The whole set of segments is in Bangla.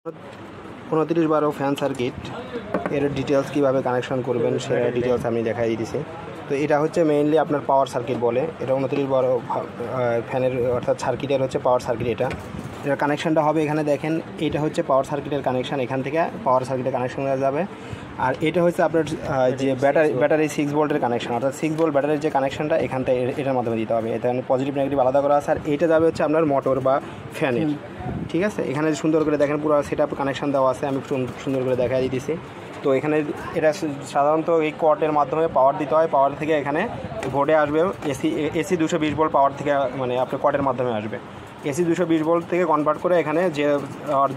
2912 ফ্যান সার্কিট এর ডিটেলস কীভাবে কানেকশন করবেন সেটা ডিটেলস আমি দেখাই দিয়েছি। তো এটা হচ্ছে মেইনলি আপনার পাওয়ার সার্কিট বলে, এটা 2912 ফ্যানের অর্থাৎ সার্কিটের হচ্ছে পাওয়ার সার্কিট। এটার কানেকশানটা হবে এখানে দেখেন, এটা হচ্ছে পাওয়ার সার্কিটের কানেকশান, এখান থেকে পাওয়ার সার্কিটের কানেকশন হয়ে যাবে। আর এটা হচ্ছে আপনার যে ব্যাটারি 6 ভোল্টের কানেকশন, অর্থাৎ 6 ভোল্ট ব্যাটারির যে কানেকশনটা এখান থেকে এটার মাধ্যমে দিতে হবে। এটা পজিটিভ নেগেটিভ আলাদা করা আছে। আর এইটা যাবে হচ্ছে আপনার মোটর বা ফ্যানের, ঠিক আছে। এখানে সুন্দর করে দেখেন পুরো সেট আপ কানেকশান দেওয়া আছে, আমি সুন্দর করে দেখাই দিতেছি। তো এখানে এটা সাধারণত এই কর্ডের মাধ্যমে পাওয়ার দিতে হয়, পাওয়ার থেকে এখানে বোর্ডে আসবে এসি 220 ভোল্ট পাওয়ার থেকে, মানে আপনার কর্ডের মাধ্যমে আসবে। এসি 220 ভোল্ট থেকে কনভার্ট করে এখানে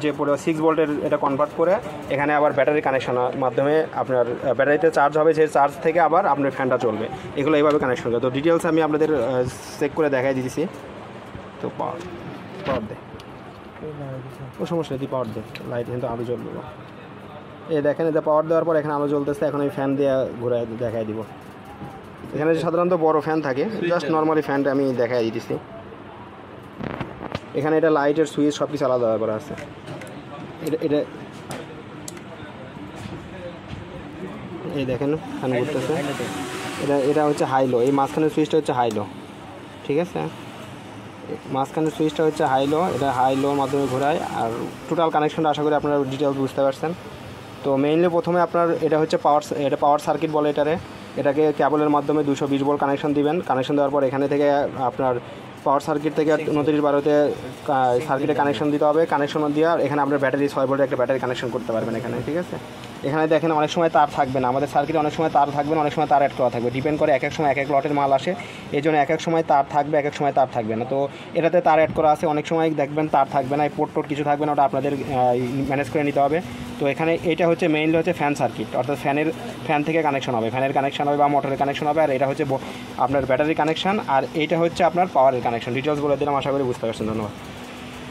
যে পুরো 6 ভোল্টের এটা কনভার্ট করে এখানে আবার ব্যাটারি কানেকশনের মাধ্যমে আপনার ব্যাটারিতে চার্জ হবে, সেই চার্জ থেকে আবার আপনার ফ্যানটা চলবে। এগুলো এইভাবে কানেকশন হবে। তো ডিটেলস আমি আপনাদের চেক করে দেখাই দিয়েছি। তো পাওয়ার দে ও সমস্যা নেই, পাওয়ার দে, লাইট কিন্তু আলো জ্বলবে। এই দেখেন, এটা পাওয়ার দেওয়ার পর এখানে আলো জ্বলতেছে। এখন আমি ফ্যান দিয়ে ঘুরে দেখাই দিব। এখানে সাধারণত বড় ফ্যান থাকে, জাস্ট নর্মালি ফ্যানটা আমি দেখাই দিতেছি। এখানে এটা লাইটের সুইচ সব কিছু আলাদা করা আছে। এটা এই দেখেন ফ্যান ঘুরতেছে, এটা হচ্ছে হাইলো। এই মাঝখানের সুইচটা হচ্ছে হাইলো, ঠিক আছে। মাঝখানের সুইচটা হচ্ছে হাইলো, এটা হাইলোর মাধ্যমে ঘোরায়। আর টোটাল কানেকশনটা আশা করি আপনারা ডিটেলস বুঝতে পারছেন। তো মেইনলি প্রথমে আপনার এটা হচ্ছে পাওয়ার সার্কিট বলে এটাকে কেবলের মাধ্যমে 220 ভোল্ট কানেকশন দিবেন। কানেকশন দেওয়ার পর এখানে থেকে আপনার পাওয়ার সার্কিট থেকে 2912-তে সার্কিটে কানেকশন দিতে হবে। কানেকশন দিয়ে এখানে আপনার ব্যাটারি 6 ভোল্টের একটা ব্যাটারি কানেকশন করতে পারবেন এখানে, ঠিক আছে। এখানে দেখেন অনেক সময় তার থাকবে না, আমাদের সার্কিটে অনেক সময় তার থাকবে না, অনেক সময় তার অ্যাড করা থাকবে। ডিপেন্ড করে এক এক সময় এক এক লটের মাল আসে, এই জন্য এক এক সময় তার থাকবে, এক এক সময় তার থাকবে না। তো এটাতে তার অ্যাড করা আছে, অনেক সময় দেখবেন তার থাকবে না, এই পোর্ট কিছু থাকবে না, ওটা আপনাদের ম্যানেজ করে নিতে হবে। তো এখানে এটা হচ্ছে মেইনলি হচ্ছে ফ্যান সার্কিট, অর্থাৎ ফ্যান থেকে কানেকশন হবে, ফ্যানের কানেকশন হবে বা মোটরের কানেকশন হবে। আর এটা হচ্ছে আপনার ব্যাটারি কানেকশন, আর এইটা হচ্ছে আপনার পাওয়ারের কানেকশন। ডিটেলস বলে দিলাম, আশা করি বুঝতে পারছেন। ধন্যবাদ।